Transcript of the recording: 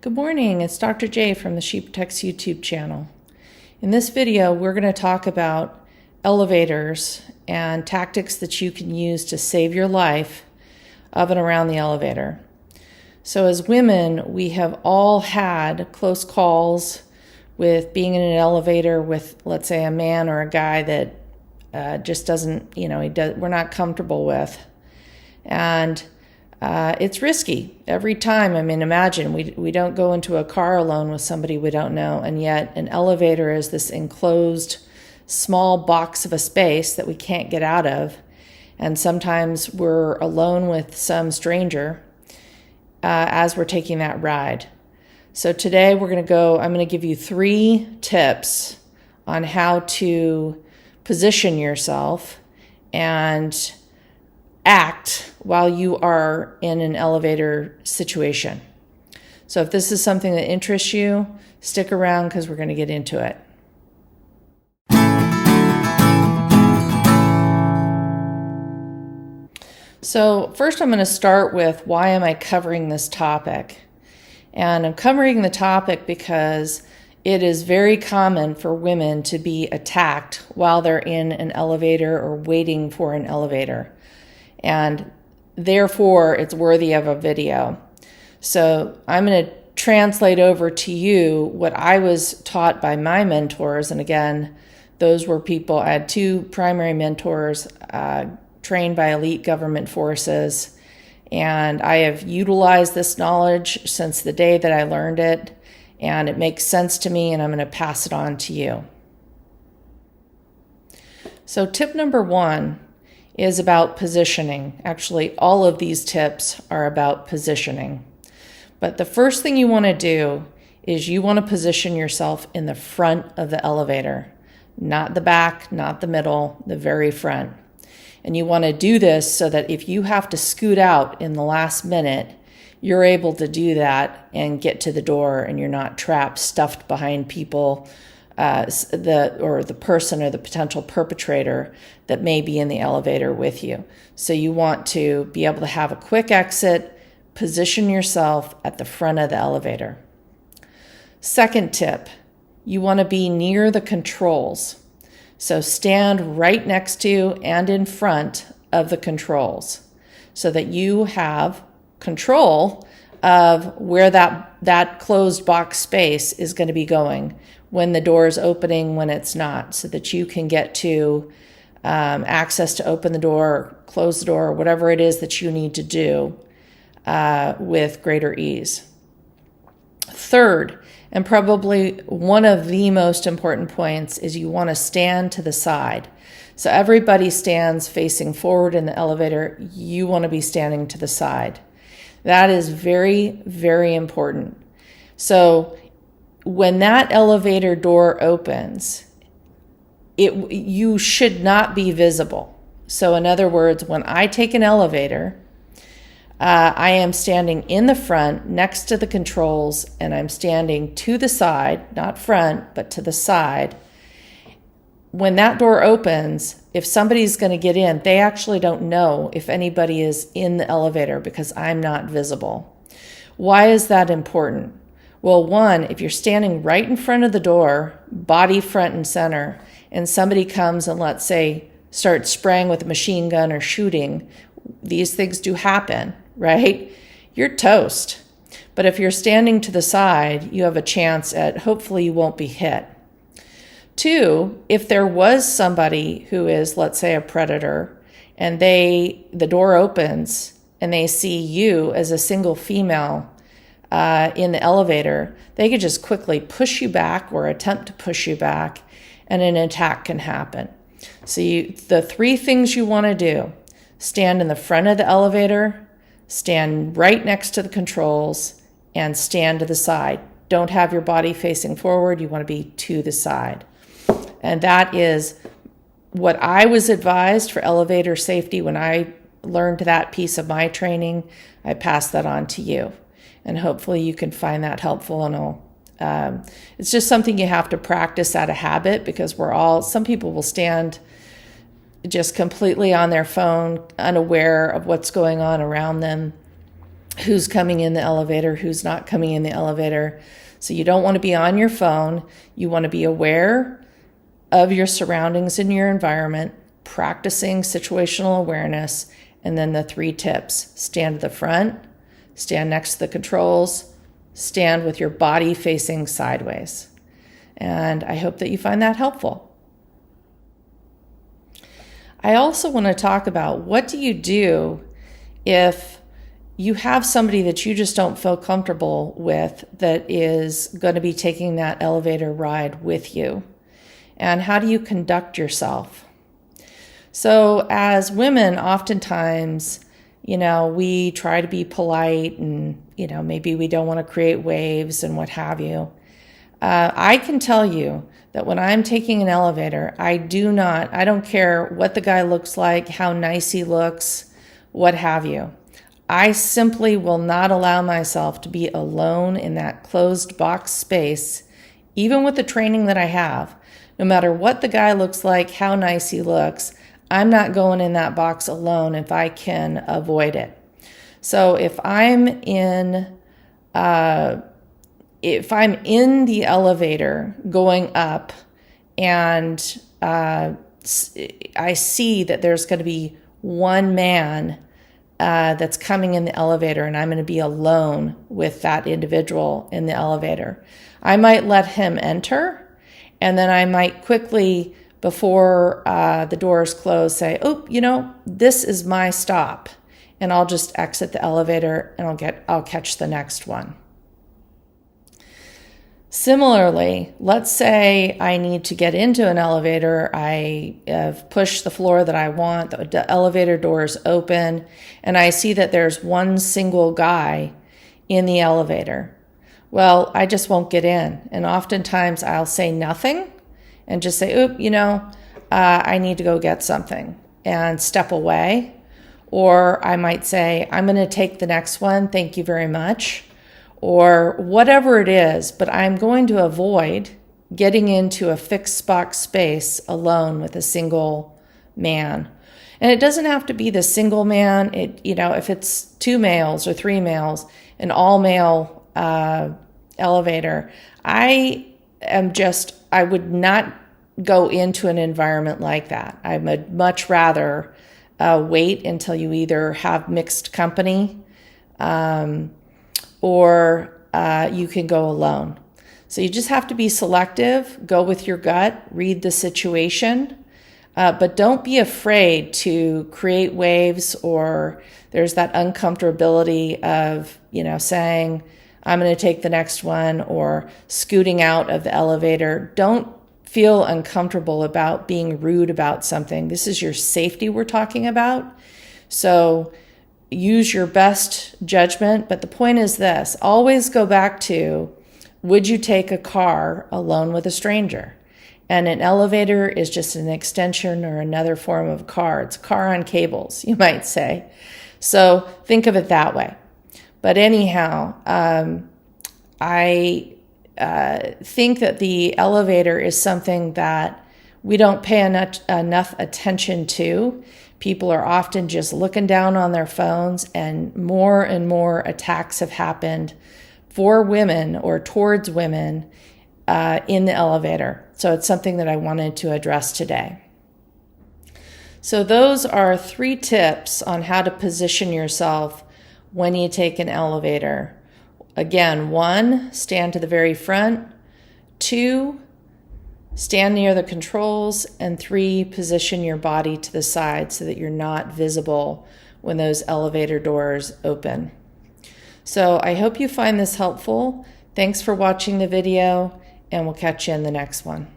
Good morning, it's Dr. J from the She Protects YouTube channel. In this video, we're going to talk about elevators and tactics that you can use to save your life of and around the elevator. So as women, we have all had close calls with being in an elevator with, let's say, a man or a guy that just doesn't, we're not comfortable with. And it's risky every time. I mean, imagine we don't go into a car alone with somebody we don't know, and yet an elevator is this enclosed small box of a space that we can't get out of. And sometimes we're alone with some stranger as we're taking that ride. So today I'm going to give you 3 tips on how to position yourself and act while you are in an elevator situation. So if this is something that interests you, stick around because we're going to get into it. So first I'm going to start with why am I covering this topic? And I'm covering the topic because it is very common for women to be attacked while they're in an elevator or waiting for an elevator. And therefore, it's worthy of a video. So I'm going to translate over to you what I was taught by my mentors. And again, those were people, I had 2 primary mentors trained by elite government forces. And I have utilized this knowledge since the day that I learned it. And it makes sense to me, and I'm going to pass it on to you. So tip number 1 is about positioning. Actually, all of these tips are about positioning. But the first thing you want to do is you want to position yourself in the front of the elevator, not the back, not the middle, the very front. And you want to do this so that if you have to scoot out in the last minute, you're able to do that and get to the door and you're not trapped, stuffed behind people, the person or the potential perpetrator that may be in the elevator with you. So you want to be able to have a quick exit, position yourself at the front of the elevator. Second tip, you want to be near the controls. So stand right next to and in front of the controls so that you have control of where that closed box space is going to be going, when the door is opening, when it's not, so that you can get to access to open the door, close the door, whatever it is that you need to do with greater ease. Third, and probably one of the most important points, is you want to stand to the side. So everybody stands facing forward in the elevator. You want to be standing to the side. That is very, very important. So when that elevator door opens, you should not be visible. So in other words, when I take an elevator, I am standing in the front next to the controls, and I'm standing to the side, not front, but to the side. When that door opens, if somebody's going to get in, they actually don't know if anybody is in the elevator because I'm not visible. Why is that important? Well, one, if you're standing right in front of the door, body front and center, and somebody comes and, let's say, starts spraying with a machine gun or shooting, these things do happen, right? You're toast. But if you're standing to the side, you have a chance at, hopefully you won't be hit. 2, if there was somebody who is, let's say, a predator, and the door opens and they see you as a single female in the elevator, they could just quickly push you back or attempt to push you back, and an attack can happen. So the 3 things you want to do: stand in the front of the elevator, stand right next to the controls, and stand to the side. Don't have your body facing forward. You want to be to the side. And that is what I was advised for elevator safety when I learned that piece of my training. I passed that on to you. And hopefully you can find that helpful. And it's just something you have to practice out of habit, because some people will stand just completely on their phone, unaware of what's going on around them. who's coming in the elevator, who's not coming in the elevator. So you don't want to be on your phone. You want to be aware of your surroundings and your environment, practicing situational awareness, and then the 3 tips. Stand to the front, stand next to the controls, stand with your body facing sideways. And I hope that you find that helpful. I also want to talk about, what do you do if you have somebody that you just don't feel comfortable with that is going to be taking that elevator ride with you? And how do you conduct yourself? So as women, oftentimes, we try to be polite and, maybe we don't want to create waves and what have you. I can tell you that when I'm taking an elevator, I don't care what the guy looks like, how nice he looks, what have you. I simply will not allow myself to be alone in that closed box space, even with the training that I have. No matter what the guy looks like, how nice he looks, I'm not going in that box alone if I can avoid it. So if I'm in the elevator going up and I see that there's going to be one man that's coming in the elevator and I'm going to be alone with that individual in the elevator, I might let him enter, and then I might quickly, before the doors close, say, this is my stop. And I'll just exit the elevator and I'll catch the next one. Similarly, let's say I need to get into an elevator. I have pushed the floor that I want, the elevator doors open, and I see that there's one single guy in the elevator. Well, I just won't get in. And oftentimes I'll say nothing and just say, I need to go get something, and step away. Or I might say, I'm going to take the next one, thank you very much, or whatever it is, but I'm going to avoid getting into a fixed box space alone with a single man. And it doesn't have to be the single man. If it's 2 males or 3 males, an all male elevator, I would not go into an environment like that. I would much rather wait until you either have mixed company or you can go alone. So you just have to be selective, go with your gut, read the situation, but don't be afraid to create waves, or there's that uncomfortability of, saying, I'm going to take the next one, or scooting out of the elevator. Don't feel uncomfortable about being rude about something. This is your safety we're talking about. So use your best judgment. But the point is this: always go back to, would you take a car alone with a stranger? And an elevator is just an extension or another form of car. It's a car on cables, you might say. So think of it that way. But anyhow, I think that the elevator is something that we don't pay enough attention to. People are often just looking down on their phones, and more attacks have happened for women or towards women in the elevator. So it's something that I wanted to address today. So those are 3 tips on how to position yourself when you take an elevator. Again, 1, stand to the very front. 2, stand near the controls. And 3, position your body to the side so that you're not visible when those elevator doors open. So I hope you find this helpful. Thanks for watching the video, and we'll catch you in the next one.